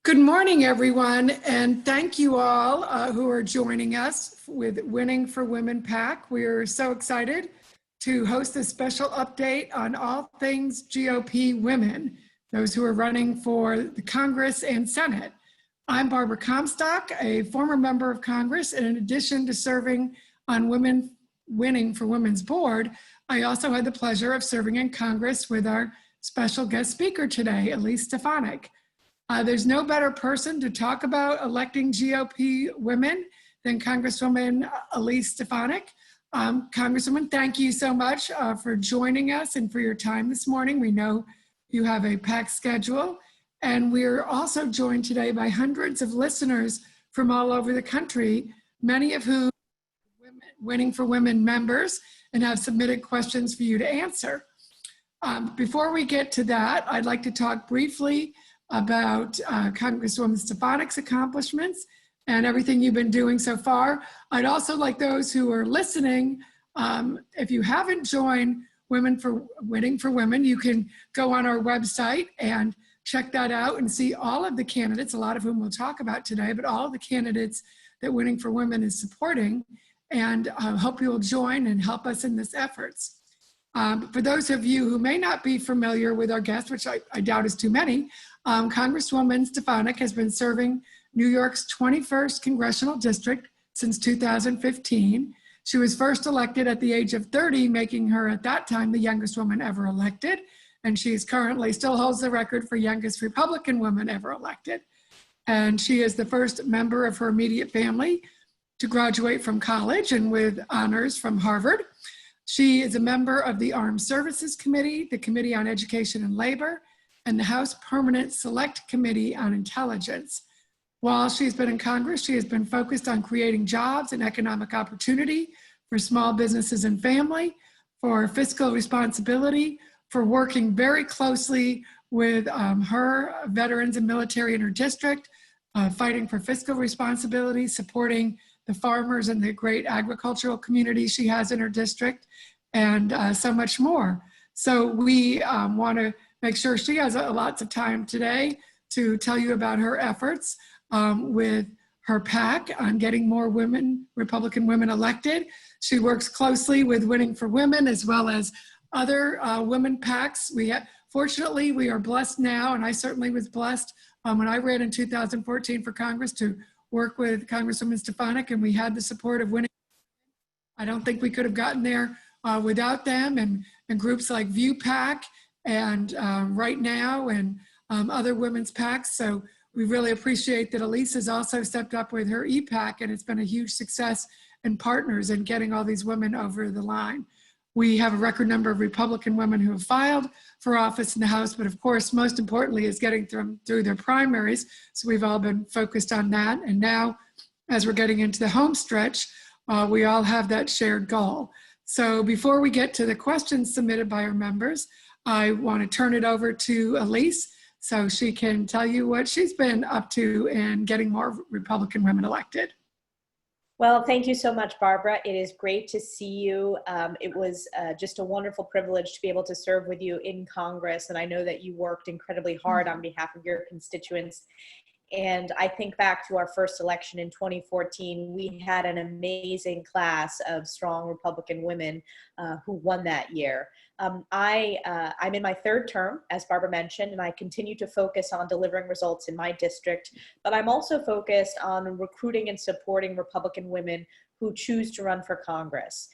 Good morning, everyone, and thank you all who are joining us with Winning for Women PAC. We are so excited to host a special update on all things GOP women, those who are running for the Congress and Senate. I'm Barbara Comstock, a former member of Congress, and in addition to serving on Winning for Women's board, I also had the pleasure of serving in Congress with our special guest speaker today, Elise Stefanik. There's no better person to talk about electing GOP women than Congresswoman Elise Stefanik. Congresswoman, thank you so much for joining us and for your time this morning. We know you have a packed schedule, and we're also joined today by hundreds of listeners from all over the country, many of whom are Winning for Women members and have submitted questions for you to answer. Before we get to that, I'd like to talk briefly about Congresswoman Stefanik's accomplishments and everything you've been doing so far. I'd also like those who are listening, if you haven't joined Winning for Women, you can go on our website and check that out and see all of the candidates, a lot of whom we'll talk about today, but all of the candidates that Winning for Women is supporting, and I hope you'll join and help us in this efforts. For those of you who may not be familiar with our guest, which I doubt is too many, Congresswoman Stefanik has been serving New York's 21st Congressional District since 2015. She was first elected at the age of 30, making her at that time the youngest woman ever elected. And she is currently still holds the record for youngest Republican woman ever elected. And she is the first member of her immediate family to graduate from college and with honors from Harvard. She is a member of the Armed Services Committee, the Committee on Education and Labor, and the House Permanent Select Committee on Intelligence. While she's been in Congress, she has been focused on creating jobs and economic opportunity for small businesses and family, for fiscal responsibility, for working very closely with her veterans and military in her district, fighting for fiscal responsibility, supporting the farmers and the great agricultural community she has in her district, and so much more. So we want to make sure she has lots of time today to tell you about her efforts with her PAC on getting more Republican women elected. She works closely with Winning for Women as well as other women PACs. Fortunately, we are blessed now, and I certainly was blessed when I ran in 2014 for Congress to work with Congresswoman Stefanik, and we had the support of Winning. I don't think we could have gotten there without them, and groups like View PAC and Right Now and other women's PACs. So we really appreciate that Elise has also stepped up with her EPAC, and it's been a huge success and partners in getting all these women over the line. We have a record number of Republican women who have filed for office in the House, but of course, most importantly is getting through their primaries. So we've all been focused on that. And now, as we're getting into the home stretch, we all have that shared goal. So before we get to the questions submitted by our members, I want to turn it over to Elise so she can tell you what she's been up to in getting more Republican women elected. Well, thank you so much, Barbara. It is great to see you. It was just a wonderful privilege to be able to serve with you in Congress, and I know that you worked incredibly hard on behalf of your constituents. And I think back to our first election in 2014, we had an amazing class of strong Republican women who won that year. I'm in my third term, as Barbara mentioned, and I continue to focus on delivering results in my district, but I'm also focused on recruiting and supporting Republican women who choose to run for Congress.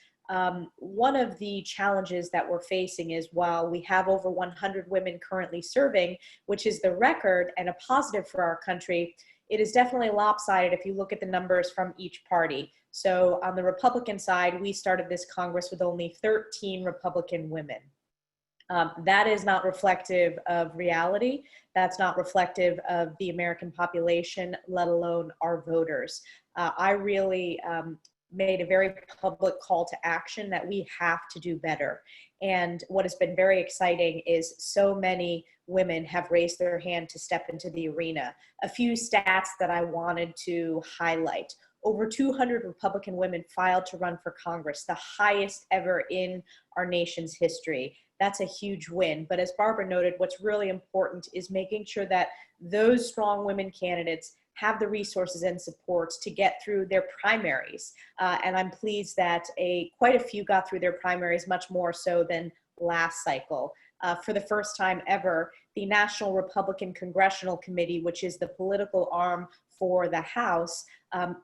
One of the challenges that we're facing is while we have over 100 women currently serving, which is the record and a positive for our country, it is definitely lopsided if you look at the numbers from each party. So on the Republican side, we started this Congress with only 13 Republican women. That is not reflective of reality. That's not reflective of the American population, let alone our voters. I really made a very public call to action that we have to do better. And what has been very exciting is so many women have raised their hand to step into the arena. A few stats that I wanted to highlight. over 200 Republican women filed to run for Congress, the highest ever in our nation's history. That's a huge win. But as Barbara noted, what's really important is making sure that those strong women candidates have the resources and supports to get through their primaries. And I'm pleased that quite a few got through their primaries, much more so than last cycle. For the first time ever, the National Republican Congressional Committee, which is the political arm for the House,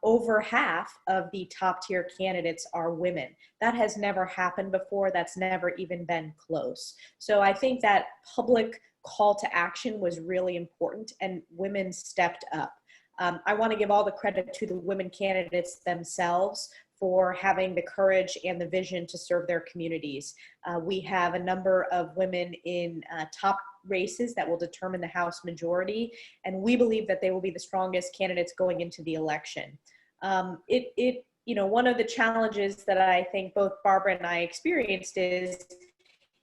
over half of the top tier candidates are women. That has never happened before. That's never even been close. So I think that public call to action was really important, and women stepped up. I want to give all the credit to the women candidates themselves for having the courage and the vision to serve their communities. We have a number of women in top races that will determine the House majority, and we believe that they will be the strongest candidates going into the election. One of the challenges that I think both Barbara and I experienced is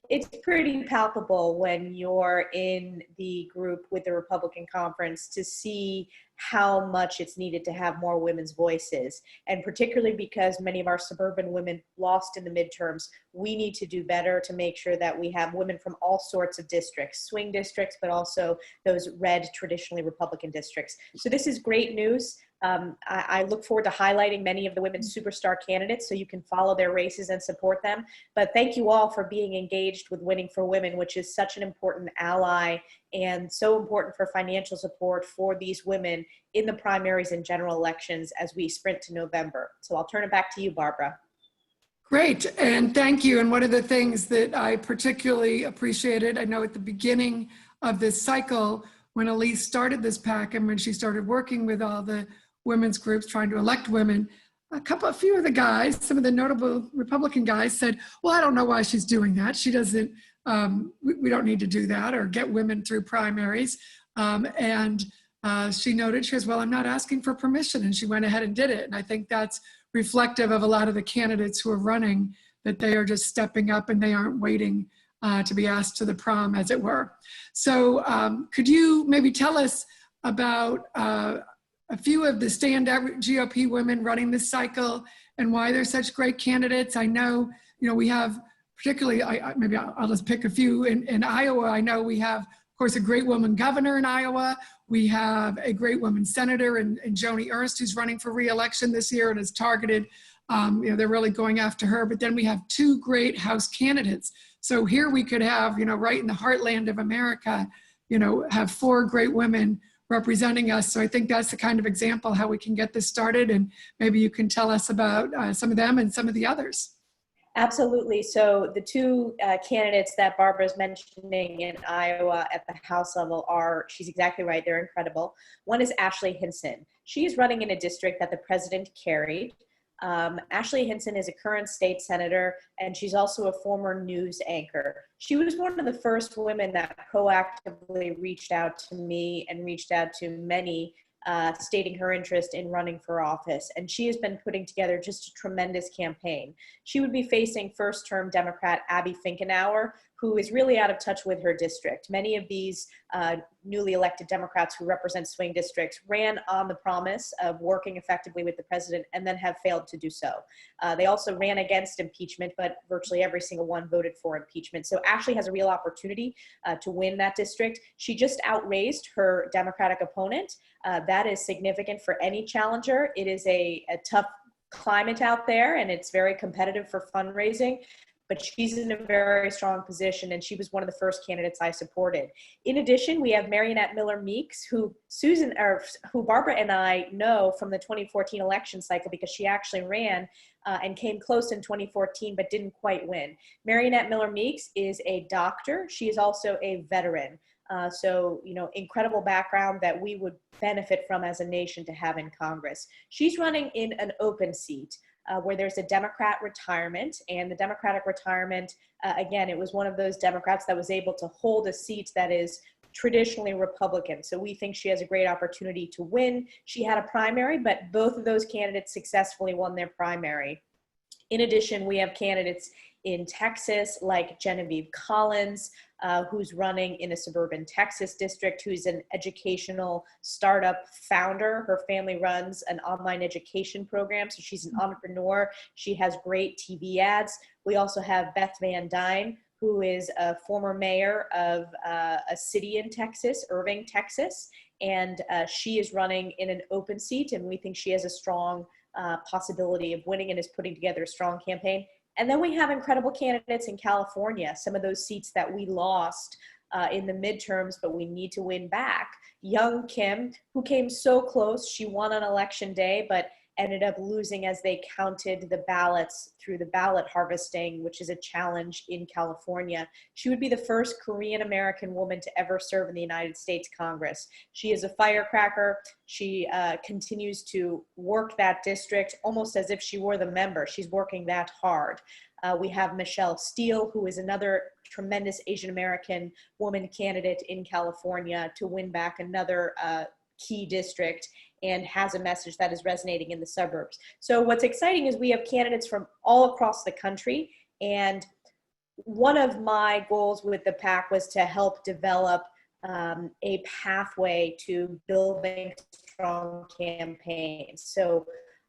it's pretty palpable when you're in the group with the Republican conference to see how much it's needed to have more women's voices. And particularly because many of our suburban women lost in the midterms, we need to do better to make sure that we have women from all sorts of districts, swing districts, but also those red, traditionally Republican districts. So this is great news. I look forward to highlighting many of the women's superstar candidates so you can follow their races and support them. But thank you all for being engaged with Winning for Women, which is such an important ally and so important for financial support for these women in the primaries and general elections as we sprint to November. So I'll turn it back to you, Barbara. Great, and thank you. And one of the things that I particularly appreciated, I know at the beginning of this cycle, when Elise started this PAC and when she started working with all the women's groups trying to elect women, a few of the guys, some of the notable Republican guys said, well, I don't know why she's doing that. She doesn't, we don't need to do that or get women through primaries. She noted, she goes, well, I'm not asking for permission. And she went ahead and did it. And I think that's reflective of a lot of the candidates who are running, that they are just stepping up and they aren't waiting to be asked to the prom, as it were. So could you maybe tell us about a few of the standout GOP women running this cycle and why they're such great candidates? I know, we have particularly, maybe I'll just pick a few in Iowa. I know we have, of course, a great woman governor in Iowa. We have a great woman senator in Joni Ernst, who's running for re-election this year and is targeted. They're really going after her. But then we have two great House candidates. So here we could have, right in the heartland of America, have four great women representing us. So I think that's the kind of example how we can get this started. And maybe you can tell us about some of them and some of the others. Absolutely. So the two candidates that Barbara's mentioning in Iowa at the House level she's exactly right, they're incredible. One is Ashley Hinson. She's running in a district that the president carried. Ashley Hinson is a current state senator, and she's also a former news anchor. She was one of the first women that proactively reached out to me and reached out to many stating her interest in running for office. And she has been putting together just a tremendous campaign. She would be facing first-term Democrat Abby Finkenauer, who is really out of touch with her district. Many of these newly elected Democrats who represent swing districts ran on the promise of working effectively with the president and then have failed to do so. They also ran against impeachment, but virtually every single one voted for impeachment. So Ashley has a real opportunity to win that district. She just outraised her Democratic opponent. That is significant for any challenger. It is a tough climate out there, and it's very competitive for fundraising. But she's in a very strong position, and she was one of the first candidates I supported. In addition, we have Marionette Miller Meeks, who Barbara and I know from the 2014 election cycle because she actually ran and came close in 2014, but didn't quite win. Marionette Miller Meeks is a doctor. She is also a veteran. Incredible background that we would benefit from as a nation to have in Congress. She's running in an open seat. Where there's a Democrat retirement, and the Democratic retirement, again, it was one of those Democrats that was able to hold a seat that is traditionally Republican. So we think she has a great opportunity to win. She had a primary, but both of those candidates successfully won their primary. In addition, we have candidates in Texas, like Genevieve Collins, who's running in a suburban Texas district, who's an educational startup founder. Her family runs an online education program, so she's an entrepreneur. She has great TV ads. We also have Beth Van Dyne, who is a former mayor of a city in Texas, Irving, Texas, and she is running in an open seat, and we think she has a strong possibility of winning and is putting together a strong campaign. And then we have incredible candidates in California, some of those seats that we lost in the midterms, but we need to win back. Young Kim, who came so close, she won on election day, but ended up losing as they counted the ballots through the ballot harvesting, which is a challenge in California. She would be the first Korean American woman to ever serve in the United States Congress. She is a firecracker. She continues to work that district almost as if she were the member. She's working that hard. We have Michelle Steele, who is another tremendous Asian American woman candidate in California to win back another key district, and has a message that is resonating in the suburbs. So what's exciting is we have candidates from all across the country, and one of my goals with the PAC was to help develop a pathway to building strong campaigns. So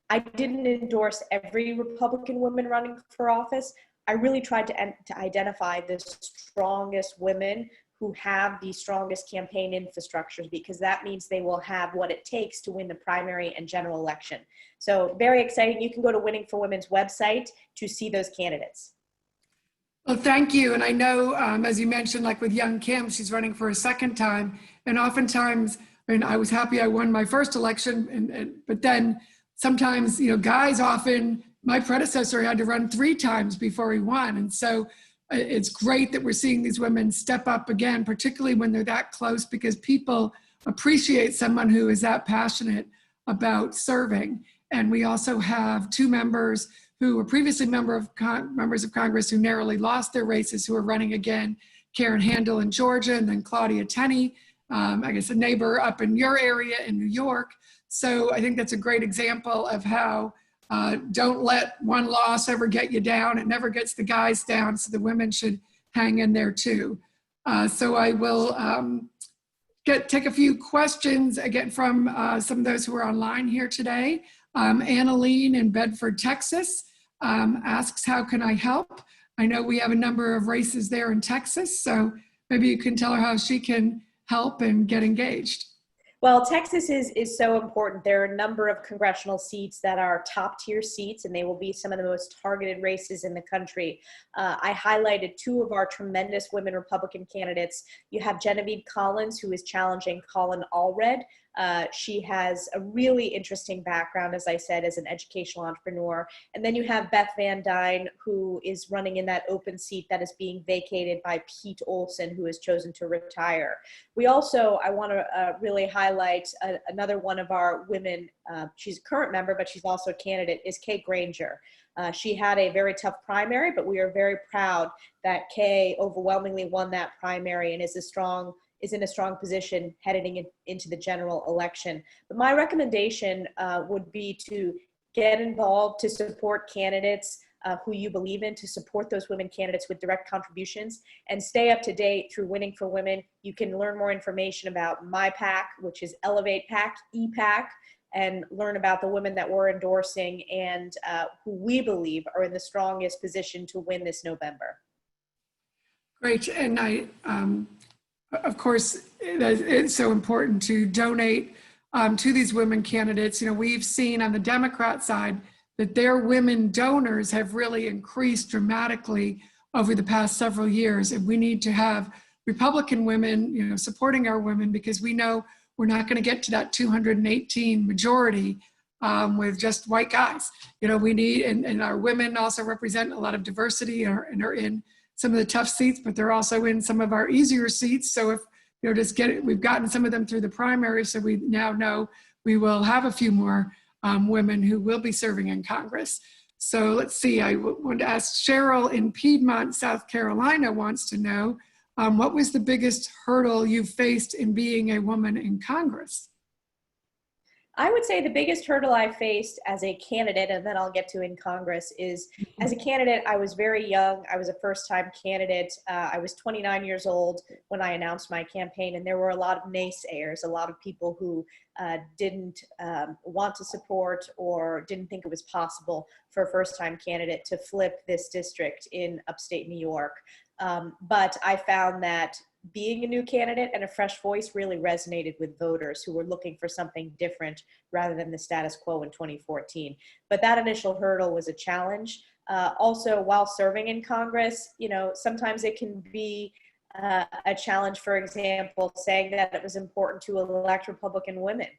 I didn't endorse every Republican woman running for office. I really tried to identify the strongest women who have the strongest campaign infrastructures, because that means they will have what it takes to win the primary and general election. So very exciting. You can go to Winning for Women's website to see those candidates. Well, thank you. And I know, as you mentioned, like with young Kim, she's running for a second time. And oftentimes, I mean, I was happy I won my first election, but then sometimes, you know, guys often, my predecessor had to run 3 times before he won. And so it's great that we're seeing these women step up again, particularly when they're that close, because people appreciate someone who is that passionate about serving. And we also have 2 members who were previously members of Congress who narrowly lost their races, who are running again, Karen Handel in Georgia, and then Claudia Tenney, I guess a neighbor up in your area in New York. So I think that's a great example of how don't let one loss ever get you down. It never gets the guys down, so the women should hang in there too. So I will take a few questions again from some of those who are online here today. Annaline in Bedford, Texas asks, how can I help? I know we have a number of races there in Texas, so maybe you can tell her how she can help and get engaged. Well, Texas is so important. There are a number of congressional seats that are top tier seats, and they will be some of the most targeted races in the country. I highlighted 2 of our tremendous women Republican candidates. You have Genevieve Collins, who is challenging Colin Allred. She has a really interesting background, as I said, as an educational entrepreneur. And then you have Beth Van Dyne, who is running in that open seat that is being vacated by Pete Olson, who has chosen to retire. We also, I want to really highlight another one of our women. She's a current member, but she's also a candidate, is Kay Granger. She had a very tough primary, but we are very proud that Kay overwhelmingly won that primary and is in a strong position heading into the general election. But my recommendation would be to get involved, to support candidates who you believe in, to support those women candidates with direct contributions, and stay up to date through Winning for Women. You can learn more information about my PAC, which is Elevate PAC, EPAC, and learn about the women that we're endorsing and who we believe are in the strongest position to win this November. Great. And I, of course, it's so important to donate to these women candidates. You know, we've seen on the Democrat side that their women donors have really increased dramatically over the past several years. And we need to have Republican women, you know, supporting our women, because we know we're not going to get to that 218 majority with just white guys. You know, we need, and our women also represent a lot of diversity and are in some of the tough seats, but they're also in some of our easier seats. So if, you know, just get it, we've gotten some of them through the primary, so we now know we will have a few more women who will be serving in Congress. So let's see, I want to ask Cheryl in Piedmont, South Carolina wants to know, what was the biggest hurdle you faced in being a woman in Congress? I would say the biggest hurdle I faced as a candidate, and then I'll get to in Congress, is as a candidate, I was very young. I was a first-time candidate. I was 29 years old when I announced my campaign, and there were a lot of naysayers, a lot of people who didn't want to support or didn't think it was possible for a first-time candidate to flip this district in upstate New York. But I found that being a new candidate and a fresh voice really resonated with voters who were looking for something different rather than the status quo in 2014. But that initial hurdle was a challenge. Also, while serving in Congress, you know, sometimes it can be a challenge, for example, saying that it was important to elect Republican women.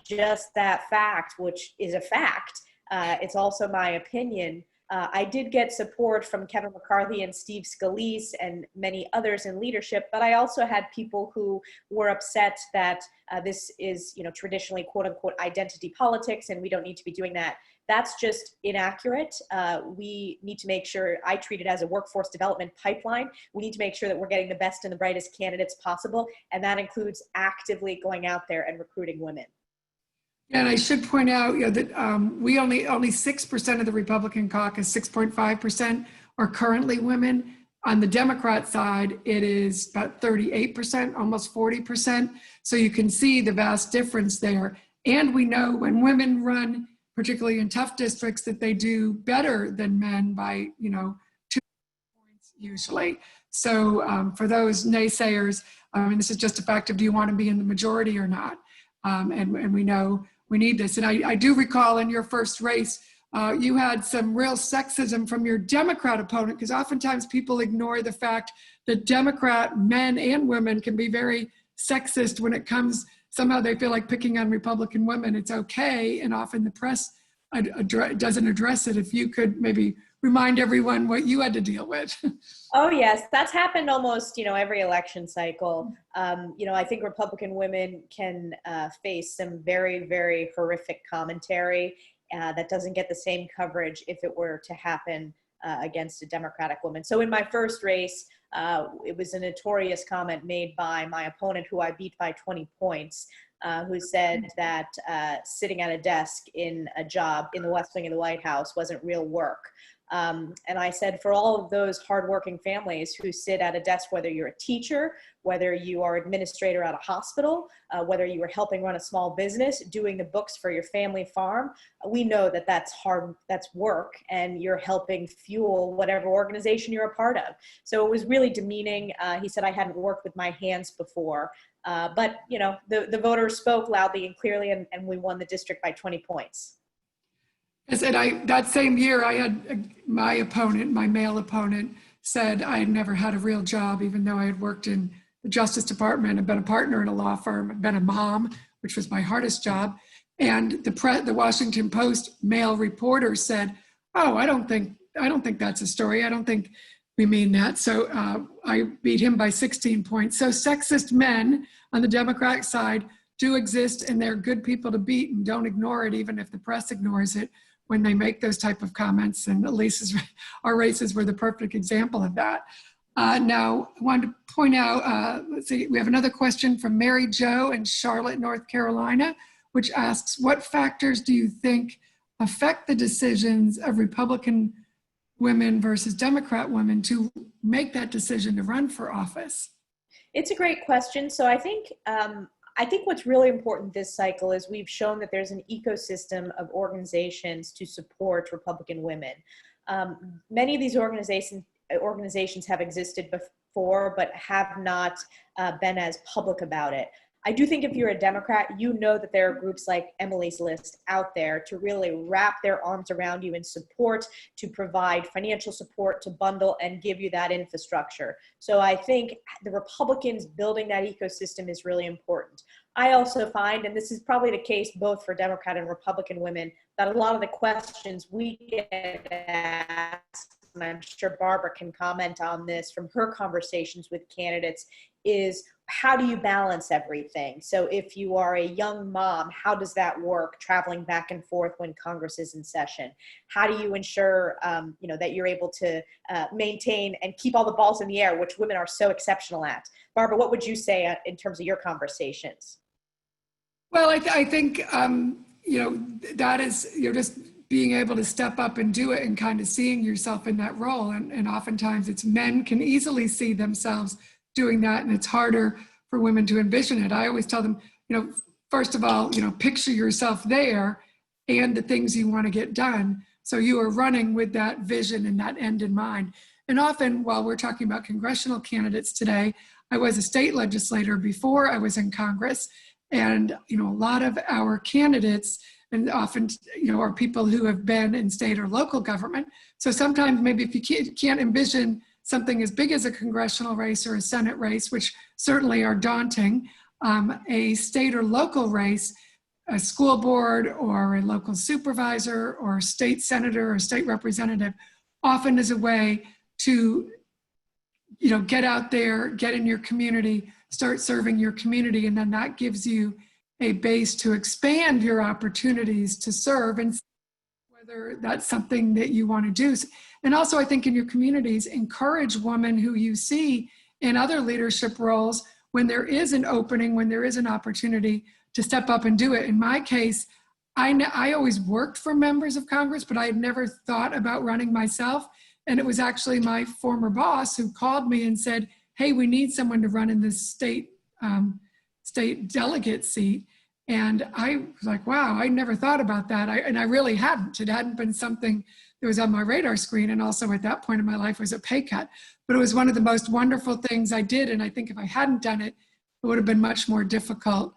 Just that fact, which is a fact, it's also my opinion. I did get support from Kevin McCarthy and Steve Scalise and many others in leadership, but I also had people who were upset that this is, you know, traditionally quote unquote identity politics and we don't need to be doing that. That's just inaccurate. We need to make sure, I treat it as a workforce development pipeline. We need to make sure that we're getting the best and the brightest candidates possible, and that includes actively going out there and recruiting women. And I should point out, you know, that we only 6% of the Republican caucus, 6.5% are currently women. On the Democrat side, it is about 38%, almost 40%. So you can see the vast difference there. And we know when women run, particularly in tough districts, that they do better than men by, you know, 2 points usually. So for those naysayers, I mean, this is just a fact of, do you want to be in the majority or not? And we know we need this. And I do recall in your first race, you had some real sexism from your Democrat opponent, because oftentimes people ignore the fact that Democrat men and women can be very sexist when it comes, somehow they feel like picking on Republican women, it's okay. And often the press doesn't address it. If you could maybe remind everyone what you had to deal with. Oh yes, that's happened almost, you know, every election cycle. You know, I think Republican women can face some very, very horrific commentary that doesn't get the same coverage if it were to happen against a Democratic woman. So in my first race, it was a notorious comment made by my opponent, who I beat by 20 points, who said that sitting at a desk in a job in the West Wing of the White House wasn't real work. And I said, for all of those hardworking families who sit at a desk, whether you're a teacher, whether you are administrator at a hospital, whether you are helping run a small business, doing the books for your family farm, we know that that's hard, that's work, and you're helping fuel whatever organization you're a part of. So it was really demeaning. He said I hadn't worked with my hands before, but you know, the voters spoke loudly and clearly, and we won the district by 20 points. Yes, and that same year, I had my opponent, my male opponent, said I had never had a real job, even though I had worked in the Justice Department, had been a partner in a law firm, had been a mom, which was my hardest job. And the Washington Post male reporter said, "Oh, I don't think that's a story. I don't think we mean that." So I beat him by 16 points. So sexist men on the Democratic side do exist, and they're good people to beat, and don't ignore it, even if the press ignores it when they make those type of comments. And Elise's, our races were the perfect example of that. Now, I wanted to point out, let's see, we have another question from Mary Jo in Charlotte, North Carolina, which asks, what factors do you think affect the decisions of Republican women versus Democrat women to make that decision to run for office? It's a great question. So I think what's really important this cycle is we've shown that there's an ecosystem of organizations to support Republican women. Many of these organizations have existed before, but have not been as public about it. I do think if you're a Democrat, you know that there are groups like Emily's List out there to really wrap their arms around you in support, to provide financial support, to bundle and give you that infrastructure. So I think the Republicans building that ecosystem is really important. I also find, and this is probably the case both for Democrat and Republican women, that a lot of the questions we get asked, and I'm sure Barbara can comment on this from her conversations with candidates, is how do you balance everything? So if you are a young mom, how does that work, traveling back and forth when Congress is in session? How do you ensure that you're able to maintain and keep all the balls in the air, which women are so exceptional at? Barbara, what would you say in terms of your conversations? Well, I think, that is, just being able to step up and do it and kind of seeing yourself in that role. And oftentimes it's men can easily see themselves doing that. And it's harder for women to envision it. I always tell them, first of all, picture yourself there and the things you want to get done. So you are running with that vision and that end in mind. And often while we're talking about congressional candidates today, I was a state legislator before I was in Congress. And, a lot of our candidates and often, are people who have been in state or local government. So sometimes maybe if you can't envision something as big as a congressional race or a Senate race, which certainly are daunting, a state or local race, a school board or a local supervisor or state senator or state representative often is a way to, get out there, get in your community, start serving your community, and then that gives you a base to expand your opportunities to serve and whether that's something that you want to do. And also, I think in your communities, encourage women who you see in other leadership roles when there is an opening, when there is an opportunity to step up and do it. In my case, I always worked for members of Congress, but I had never thought about running myself. And it was actually my former boss who called me and said, hey, we need someone to run in this state delegate seat. And I was like, wow, I never thought about that. And I really hadn't. It hadn't been something that was on my radar screen. And also at that point in my life was a pay cut. But it was one of the most wonderful things I did. And I think if I hadn't done it, it would have been much more difficult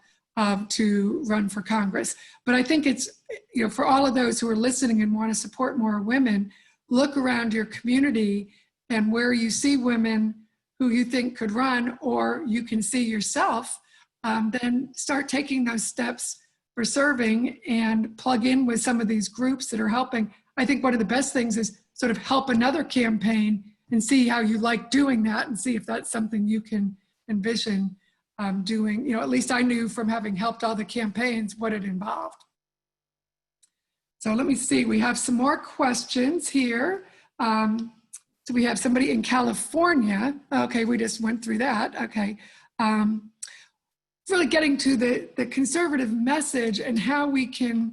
to run for Congress. But I think it's, for all of those who are listening and want to support more women, look around your community and where you see women who you think could run, or you can see yourself, then start taking those steps for serving and plug in with some of these groups that are helping. I think one of the best things is sort of help another campaign and see how you like doing that and see if that's something you can envision doing. At least I knew from having helped all the campaigns what it involved. So let me see, we have some more questions here. So we have somebody in California. Okay, we just went through that. Okay. Really getting to the conservative message and how we can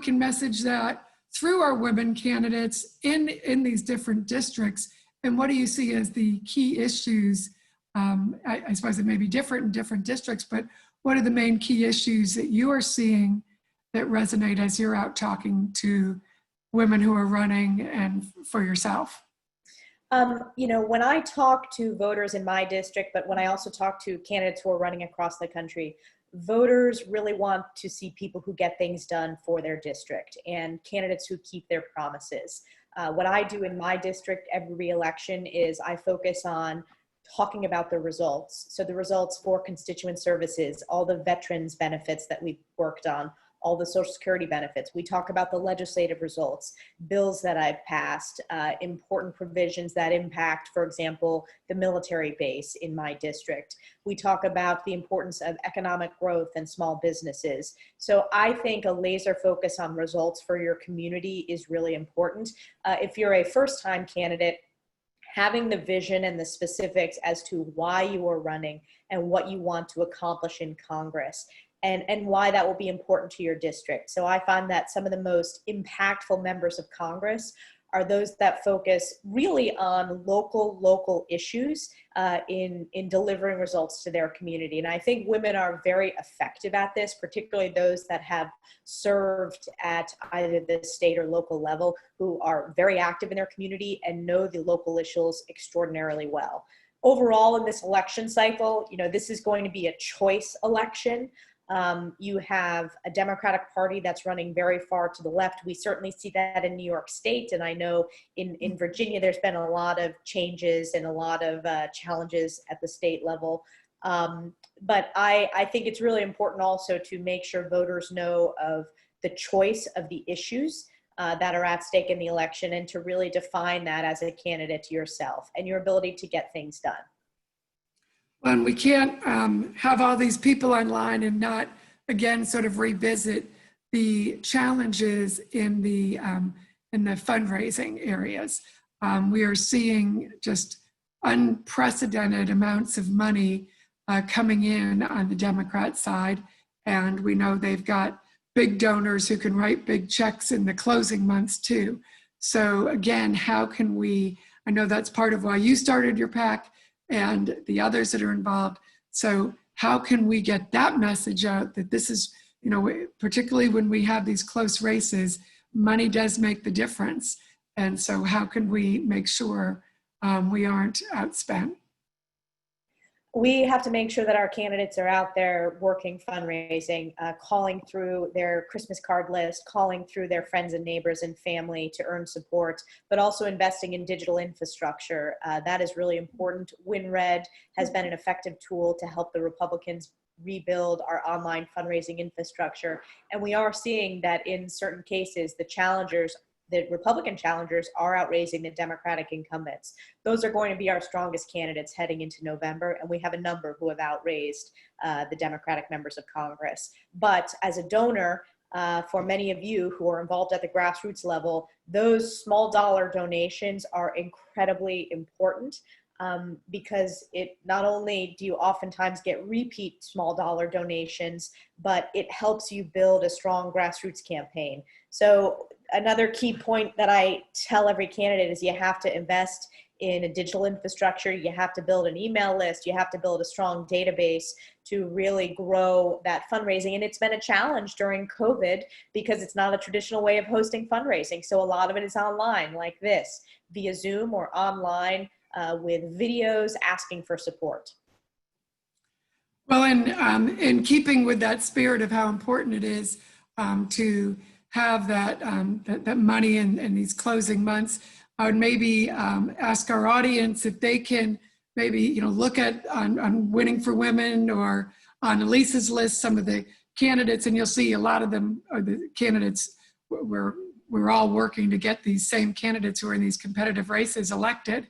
message that through our women candidates in these different districts. And what do you see as the key issues? I suppose it may be different in different districts, but what are the main key issues that you are seeing that resonate as you're out talking to women who are running and for yourself? When I talk to voters in my district, but when I also talk to candidates who are running across the country, voters really want to see people who get things done for their district and candidates who keep their promises. What I do in my district every election is I focus on talking about the results. So the results for constituent services, all the veterans benefits that we've worked on, all the Social Security benefits. We talk about the legislative results, bills that I've passed, important provisions that impact, for example, the military base in my district. We talk about the importance of economic growth and small businesses. So I think a laser focus on results for your community is really important. If you're a first-time candidate, having the vision and the specifics as to why you are running and what you want to accomplish in Congress, and why that will be important to your district. So I find that some of the most impactful members of Congress are those that focus really on local issues in delivering results to their community. And I think women are very effective at this, particularly those that have served at either the state or local level, who are very active in their community and know the local issues extraordinarily well. Overall, in this election cycle, this is going to be a choice election. You have a Democratic Party that's running very far to the left. We certainly see that in New York State. And I know in Virginia, there's been a lot of changes and a lot of challenges at the state level. But I think it's really important also to make sure voters know of the choice of the issues that are at stake in the election, and to really define that as a candidate to yourself and your ability to get things done. And we can't have all these people online and not, again, sort of revisit the challenges in the fundraising areas. We are seeing just unprecedented amounts of money coming in on the Democrat side. And we know they've got big donors who can write big checks in the closing months too. So again, how can we, I know that's part of why you started your PAC and the others that are involved. So how can we get that message out that this is, you know, particularly when we have these close races, money does make the difference. And so how can we make sure we aren't outspent? We have to make sure that our candidates are out there working fundraising, calling through their Christmas card list, calling through their friends and neighbors and family to earn support, but also investing in digital infrastructure. That is really important. WinRed has been an effective tool to help the Republicans rebuild our online fundraising infrastructure. And we are seeing that in certain cases, the Republican challengers are outraising the Democratic incumbents. Those are going to be our strongest candidates heading into November, and we have a number who have outraised the Democratic members of Congress. But as a donor, for many of you who are involved at the grassroots level, those small dollar donations are incredibly important. Because it not only do you oftentimes get repeat small dollar donations, but it helps you build a strong grassroots campaign. So another key point that I tell every candidate is you have to invest in a digital infrastructure. You have to build an email list. You have to build a strong database to really grow that fundraising. And it's been a challenge during COVID because it's not a traditional way of hosting fundraising. So a lot of it is online like this, via Zoom or online, with videos asking for support. Well, in keeping with that spirit of how important it is to have that money in these closing months, I would maybe ask our audience if they can maybe look at on Winning for Women or on Elise's list some of the candidates, and you'll see a lot of them are the candidates we're all working to get these same candidates who are in these competitive races elected.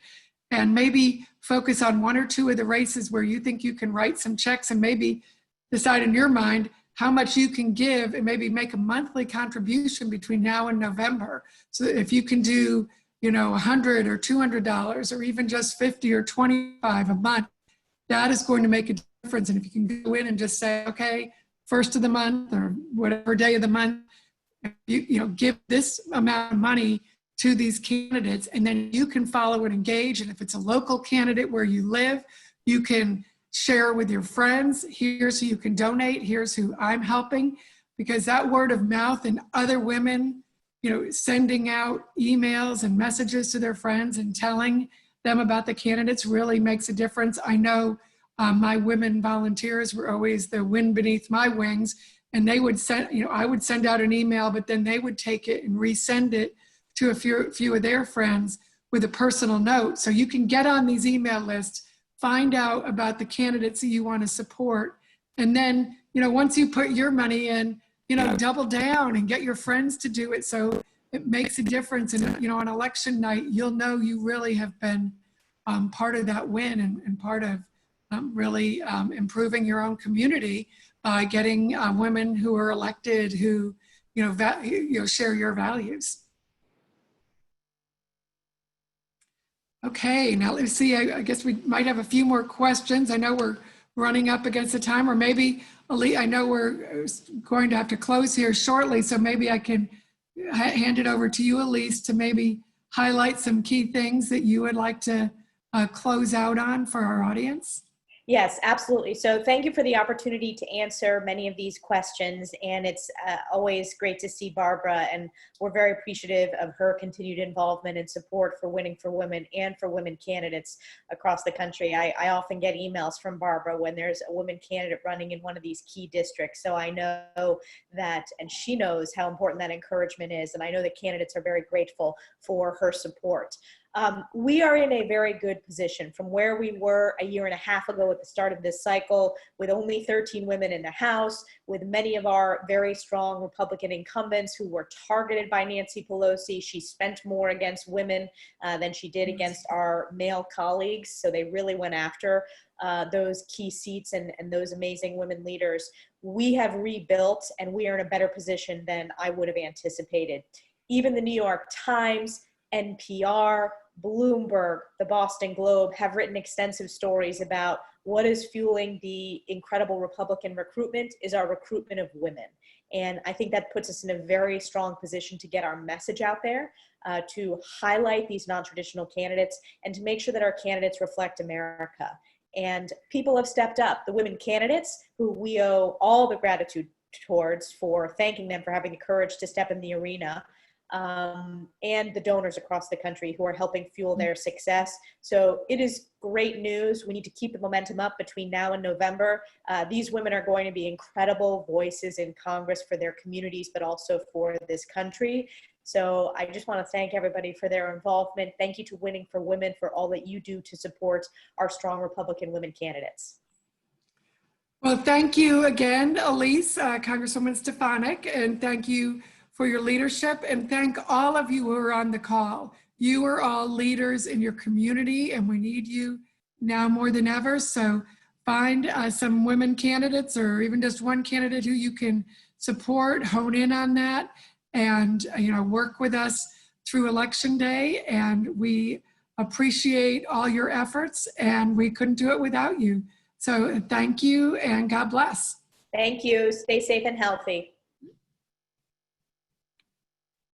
And maybe focus on one or two of the races where you think you can write some checks and maybe decide in your mind how much you can give and maybe make a monthly contribution between now and November. So if you can do, $100 or $200 or even just $50 or $25 a month, that is going to make a difference. And if you can go in and just say, okay, first of the month or whatever day of the month, you give this amount of money to these candidates, and then you can follow and engage. And if it's a local candidate where you live, you can share with your friends, here's who you can donate, here's who I'm helping, because that word of mouth and other women, sending out emails and messages to their friends and telling them about the candidates really makes a difference. I know my women volunteers were always the wind beneath my wings, and they would send, I would send out an email, but then they would take it and resend it to a few of their friends with a personal note. So you can get on these email lists, find out about the candidates that you want to support. And then, once you put your money in, double down and get your friends to do it. So it makes a difference. And, on election night, you'll know you really have been part of that win and part of really improving your own community by getting women who are elected who, share your values. Okay, now let's see, I guess we might have a few more questions. I know we're running up against the time, or maybe, Elise, I know we're going to have to close here shortly, so maybe I can hand it over to you, Elise, to maybe highlight some key things that you would like to close out on for our audience. Yes, absolutely. So thank you for the opportunity to answer many of these questions. And it's always great to see Barbara, and we're very appreciative of her continued involvement and support for Winning for Women and for women candidates across the country. I often get emails from Barbara when there's a woman candidate running in one of these key districts. So I know that, and she knows how important that encouragement is. And I know that candidates are very grateful for her support. We are in a very good position from where we were a year and a half ago at the start of this cycle, with only 13 women in the House, with many of our very strong Republican incumbents who were targeted by Nancy Pelosi. She spent more against women than she did against our male colleagues. So they really went after those key seats and those amazing women leaders. We have rebuilt, and we are in a better position than I would have anticipated. Even the New York Times, NPR, Bloomberg, the Boston Globe have written extensive stories about what is fueling the incredible Republican recruitment is our recruitment of women. And I think that puts us in a very strong position to get our message out there, to highlight these non-traditional candidates and to make sure that our candidates reflect America. And people have stepped up. The women candidates, who we owe all the gratitude towards for thanking them for having the courage to step in the arena, and the donors across the country who are helping fuel their success. So it is great news. We need to keep the momentum up between now and November. These women are going to be incredible voices in Congress for their communities, but also for this country. So I just want to thank everybody for their involvement. Thank you to Winning for Women for all that you do to support our strong Republican women candidates. Well, thank you again, Elise, Congresswoman Stefanik, and thank you for your leadership, and thank all of you who are on the call. You are all leaders in your community, and we need you now more than ever. So find some women candidates, or even just one candidate who you can support, hone in on that, and work with us through Election Day. And we appreciate all your efforts, and we couldn't do it without you. So thank you, and God bless. Thank you. Stay safe and healthy.